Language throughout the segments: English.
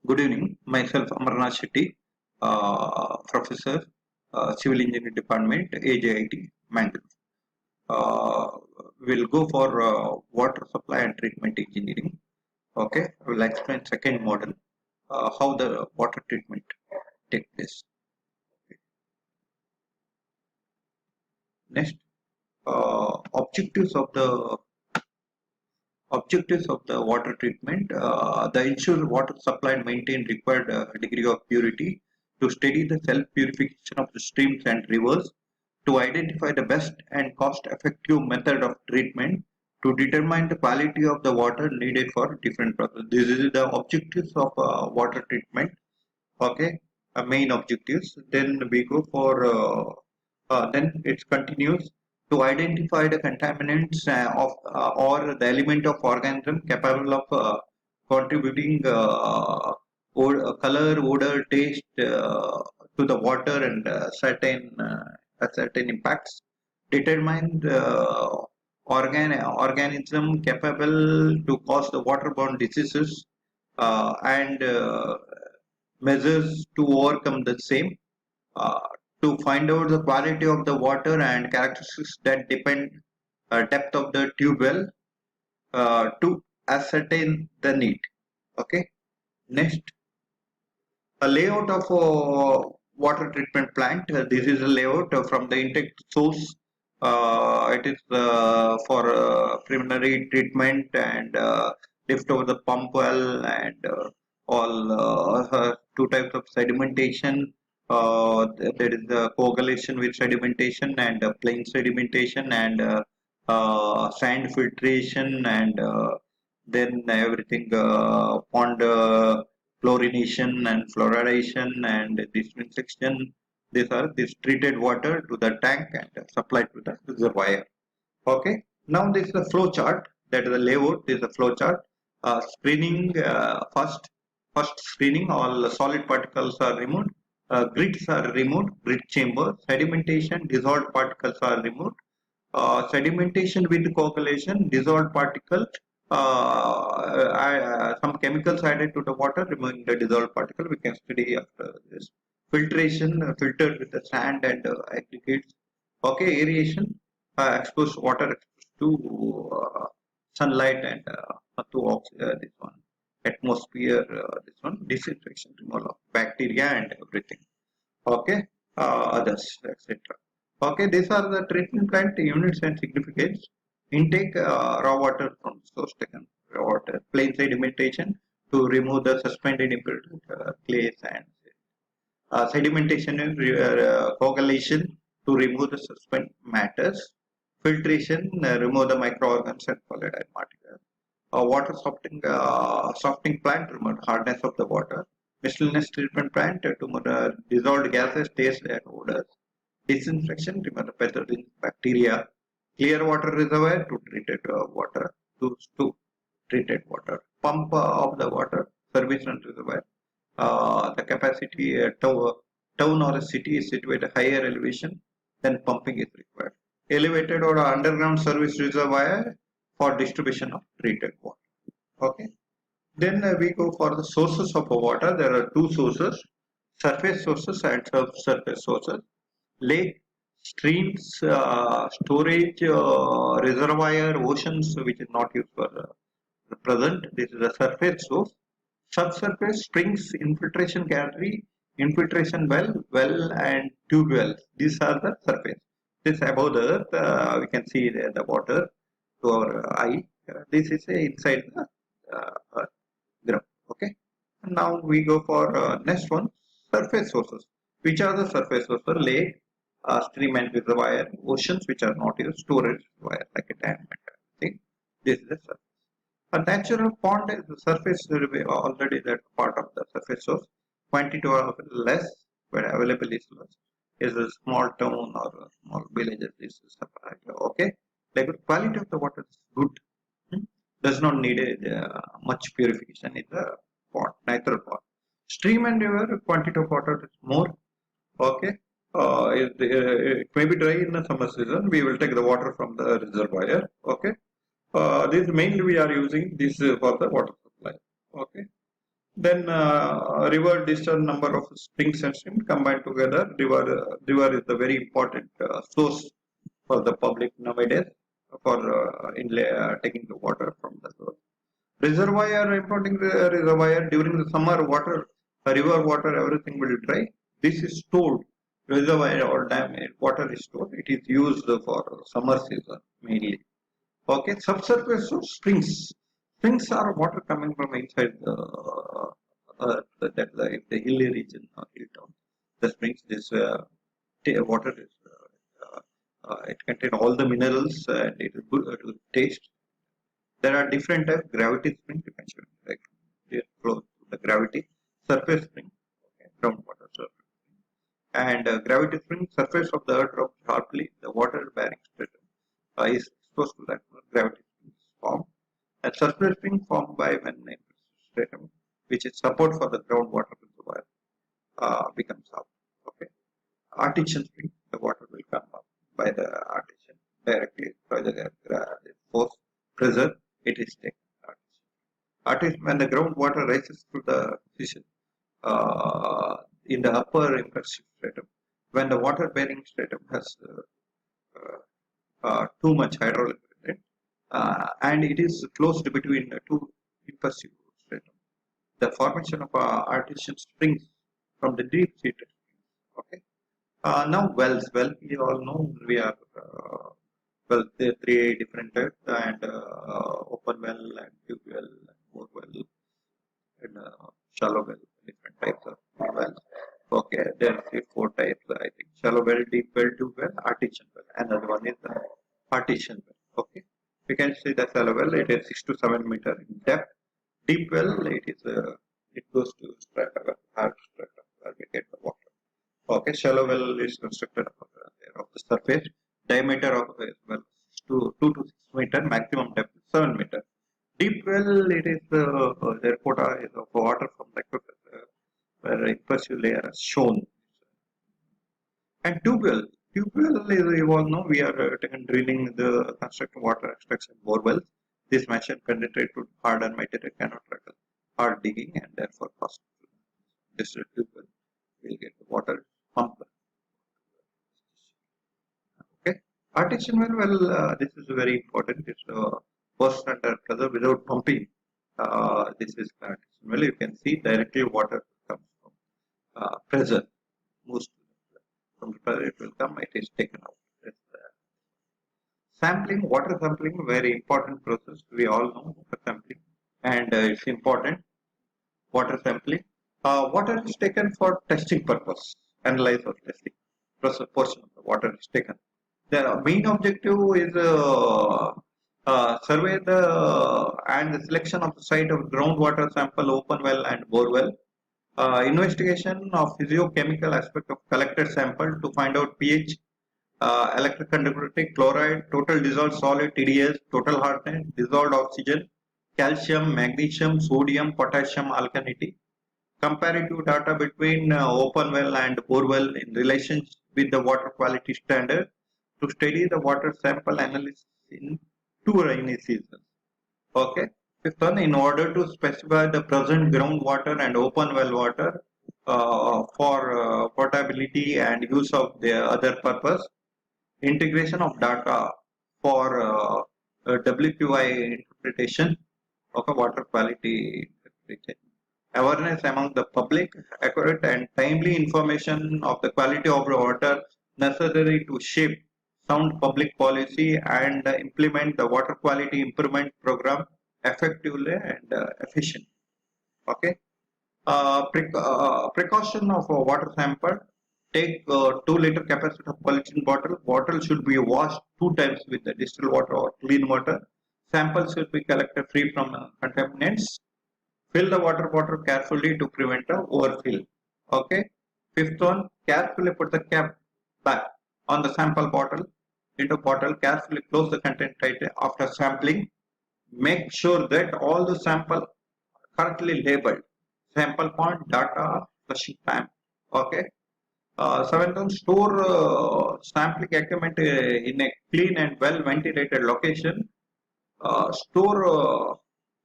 Good evening. Myself Amarnath Shetty, Professor, Civil Engineering Department, AJIT, Mangalore. We'll go for water supply and treatment engineering. Okay, I will explain second model, how the water treatment take place. Next, objectives of the water treatment, the ensure water supply and maintain required degree of purity, to study the self-purification of the streams and rivers, to identify the best and cost-effective method of treatment, to determine the quality of the water needed for different processes. This is the objectives of water treatment. Okay, main objectives. Then we go for then it continues to identify the contaminants of or the element of organism capable of contributing color, odor, taste to the water and certain impacts. Determine the organism capable to cause the waterborne diseases and measures to overcome the same, uh, to find out the quality of the water and characteristics that depend depth of the tube well, to ascertain the need. Okay, next, a layout of a water treatment plant. This is a layout from the intake source. It is for preliminary treatment and lift over the pump well and all two types of sedimentation. There is the coagulation with sedimentation and plain sedimentation and sand filtration and then everything pond chlorination and fluoridation and disinfection. These are this treated water to the tank and supplied to the reservoir. Okay. Now this is a flow chart. That is the layout. This is a flow chart. Screening first screening. All solid particles are removed. Grids are removed. Grid chamber. Sedimentation. Dissolved particles are removed. Sedimentation with coagulation. Dissolved particles. Some chemicals added to the water, removing the dissolved particle. We can study after this. Filtration, filtered with the sand and aggregates. Okay, aeration, exposed water exposed to sunlight and this one atmosphere. This one disinfection, removal of bacteria and everything. Okay, others, etc. Okay, these are the treatment plant units and significance. Intake raw water from source taken, raw water, plain sedimentation to remove the suspended impurity, clay, sand. Sedimentation and coagulation to remove the suspended matters. Filtration, remove the microorganisms and volatile particles. Water softening plant, remove hardness of the water. Miscellaneous treatment plant to dissolved gases, taste and odors. Disinfection, remove the pathogens, bacteria. Clear water reservoir to treated water. To treated water. Pump of the water, service and reservoir. The capacity town or a city is situated higher elevation, then pumping is required. Elevated or underground service reservoir for distribution of treated water. Okay. Then we go for the sources of water. There are two sources: surface sources and subsurface sources. Lake, streams, storage, reservoir, oceans, which is not used for present. This is a surface source. Subsurface, springs, infiltration gallery, infiltration well and tube wells. These are the surface. This above the earth, we can see the water to our eye. This is inside the earth ground. Okay. And now we go for next one, surface sources. Which are the surface sources? Lake, stream and reservoir, oceans which are not used, storage reservoir like a dam. This is the surface. A natural pond is the surface already that part of the surface source. Quantity of less, but available is less. Is a small town or a small villages is okay. Like quality of the water is good. Does not need much purification in the pond, natural pond. Stream and river, quantity of water is more. Okay. It may be dry in the summer season. We will take the water from the reservoir. Okay. This mainly we are using this for the water supply. Okay. Then river discern number of springs and streams combined together. River is the very important source for the public nowadays for taking the water from the source. Reservoir, importing the reservoir during the summer water, river water, everything will dry. This is stored. Reservoir or dam water is stored. It is used for summer season mainly. Okay, subsurface of springs. Springs are water coming from inside the if the hilly region or hilltop. The springs, this water is it contains all the minerals and it is good to taste. There are different types. Gravity spring, you can show like they flow through the gravity. Surface spring, okay, groundwater surface spring. And gravity spring, surface of the earth drops sharply. The water bearing stratum is exposed to that gravity spring is formed. A surface spring formed by when stratum, which is support for the groundwater reservoir, becomes up. Okay. Artesian spring, the water will come up by the artesian directly by the force pressure. It is taken. Artesian, when the groundwater rises to the position in the upper immersive stratum, when the water bearing stratum has too much hydraulic and it is closed between two immersive stratum. The formation of artesian springs from the deep seated springs. Okay. Now wells. Well, you all know we are well. There are three different types and open well and tube well and bore well and shallow well. Different types of wells. Okay, there are three, four types. I think shallow well, deep well, tube well, artesian well. Another one is the artesian well. Okay, we can see the shallow well. It is 6 to 7 meter in depth. Deep well, it goes to strata, hard strata, where we get the water. Okay, shallow well is constructed of the surface. Diameter of the well is 2 to 6 meter. Maximum depth is 7 meter. Deep well, it is their quota is of water from the aquifer, where impressive layer is shown. And tube well is you all know we are drilling the constructing water extraction bore wells. This machine penetrate to hard and material cannot tackle hard digging and therefore cost. This tube well will get the water pumped. Okay, artesian well, this is very important. It's burst under pressure without pumping. This is artesian well. You can see directly water comes from pressure. Most from the pressure it will come. It is taken out. Sampling, water sampling, very important process. We all know water sampling, and it's important. Water sampling. Water is taken for testing purpose, analyze or testing. Portion of the water is taken. The main objective is survey the and the selection of the site of groundwater sample, open well and bore well. Investigation of physiochemical aspect of collected sample to find out pH, electric conductivity, chloride, total dissolved solid TDS, total hardness, dissolved oxygen, calcium, magnesium, sodium, potassium, alkalinity. Comparative data between open well and bore well in relation with the water quality standard to study the water sample analysis in 2 rainy seasons. Okay. Fifth one, in order to specify the present groundwater and open well water for potability and use of the other purpose, integration of data for WQI interpretation of a water quality interpretation. Awareness among the public, accurate and timely information of the quality of the water necessary to shape sound public policy and implement the water quality improvement program effectively and efficiently. Okay. Precaution of a water sample. Take 2 liter capacity of polythene bottle. Bottle should be washed 2 times with the distilled water or clean water. Samples should be collected free from contaminants. Fill the water bottle carefully to prevent the overfill. Okay. Fifth one, carefully put the cap back on the sample bottle into bottle. Carefully close the content tightly after sampling. Make sure that all the sample are correctly labeled. Sample point, data, flushing time. Okay. Seventh one, store sampling equipment in a clean and well ventilated location. Store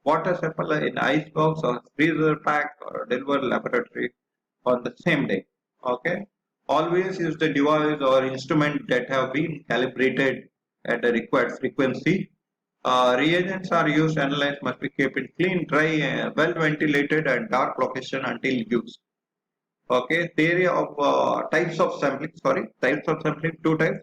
water sample in ice box or freezer pack or deliver laboratory on the same day. Okay. Always use the device or instrument that have been calibrated at the required frequency. Reagents are used, analyzed, must be kept in clean, dry, well ventilated and dark location until used. Okay, theory of types of sampling. Sorry, types of sampling. Two types: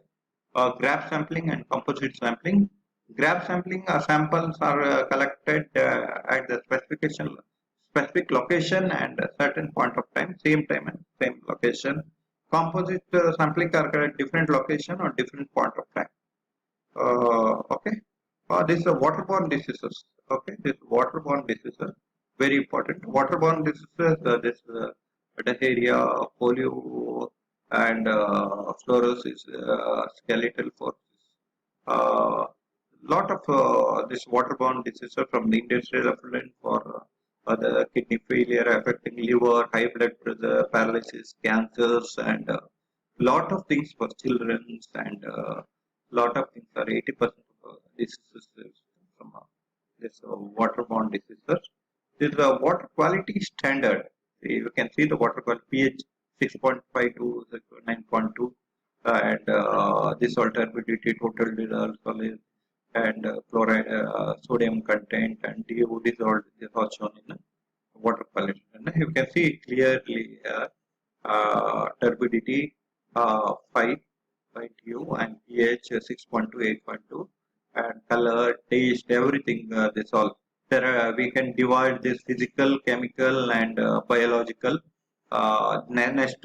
graph sampling and composite sampling. Graph sampling samples are collected at the specific location and a certain point of time and same location. Composite sampling are at different location or different point of time. Okay. This is waterborne diseases. Okay, this waterborne diseases very important. Waterborne diseases, this diarrhea, polio, and fluorosis, skeletal forces. Lot of this waterborne diseases from the industrial effluent for the kidney failure affecting liver, high blood pressure, paralysis, cancers, and lot of things for children and lot of things are 80% of diseases from this waterborne diseases. This is a water quality standard. You can see the water quality pH 6.5 to 9.2 and this all turbidity, total dissolved solid and chloride, sodium content and DO dissolved is all shown in water quality. And you can see clearly turbidity 5.2 and pH 6.2, 8.2 and color, taste, everything this all. There are, we can divide this physical, chemical and biological. Next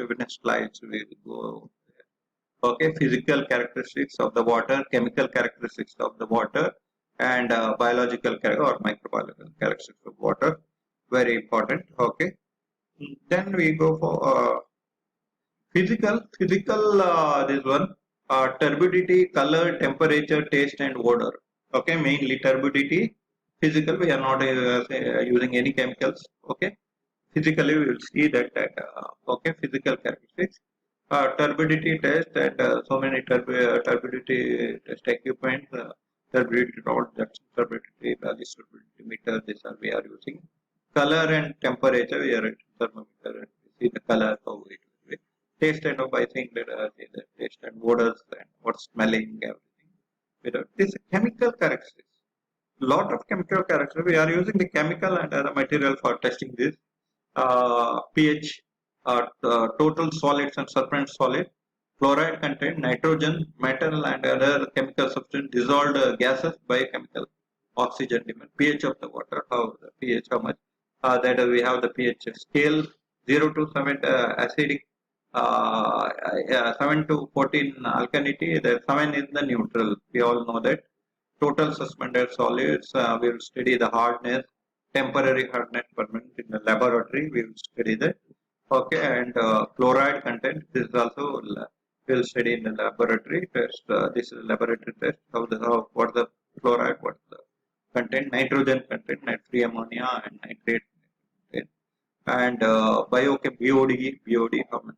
slides we will go. Okay, physical characteristics of the water, chemical characteristics of the water and biological or microbiological characteristics of water. Very important. Okay. Then we go for physical this one, turbidity, color, temperature, taste and odor. Okay, mainly turbidity. Physical, we are not using any chemicals. Okay, physically we will see that okay, physical characteristics. Turbidity test and so many turbidity test equipment, turbidity rod, that's turbidity, this turbidity meter, this are we are using. Color and temperature, we are at thermometer and we see the color, how it will be. Taste and by saying that the taste and odors and what smelling, everything. Without this chemical characteristics. Lot of chemical characteristics. We are using the chemical and other material for testing this. pH, total solids and surface solid, chloride content, nitrogen, metal and other chemical substance, dissolved gases, biochemical, oxygen demand, pH of the water, how the pH, how much, that we have the pH scale 0 to 7 acidic, 7 to 14 alkalinity, the 7 is the neutral, we all know that. Total suspended solids, we will study the hardness, temporary hardness permanent in the laboratory, we will study that. Okay, and chloride content, this is also we will study in the laboratory test. This is a laboratory test. What the chloride, what the content, nitrogen content, nitrate ammonia and nitrate content. And biochem BOD, how much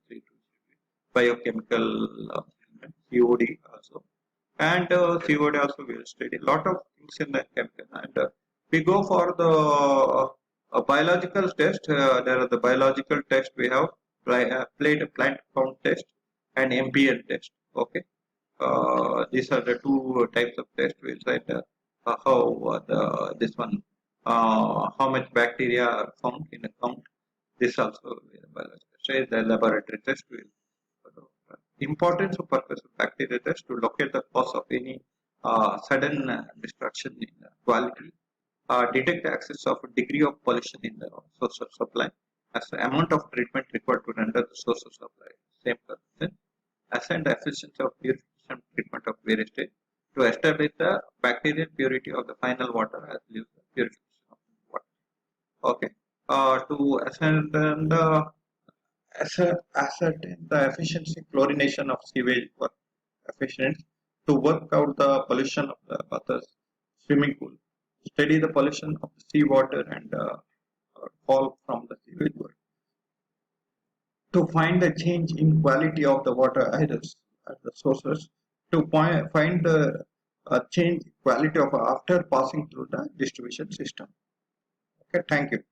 biochemical COD also. And COD also we will study. Lot of things in the chemical. And we go for the biological test. There are the biological test we have plant count test and MPN test. Okay, these are the two types of test. We'll say how this one how much bacteria are found in a count. This also is a biological. So the laboratory test will. Importance of purpose of bacteria test to locate the cause of any sudden destruction in quality, detect the access of a degree of pollution in the source of supply, as the amount of treatment required to render the source of supply same person, assign the efficiency of purification treatment of various stage to establish the bacterial purity of the final water as leaves the purification of water. Okay, to ascend the ascertain the efficiency chlorination of sewage work efficient to work out the pollution of the other's swimming pool, study the pollution of the seawater and fall from the sewage work to find the change in quality of the water either at the sources to find the change quality of after passing through the distribution system. Okay, thank you.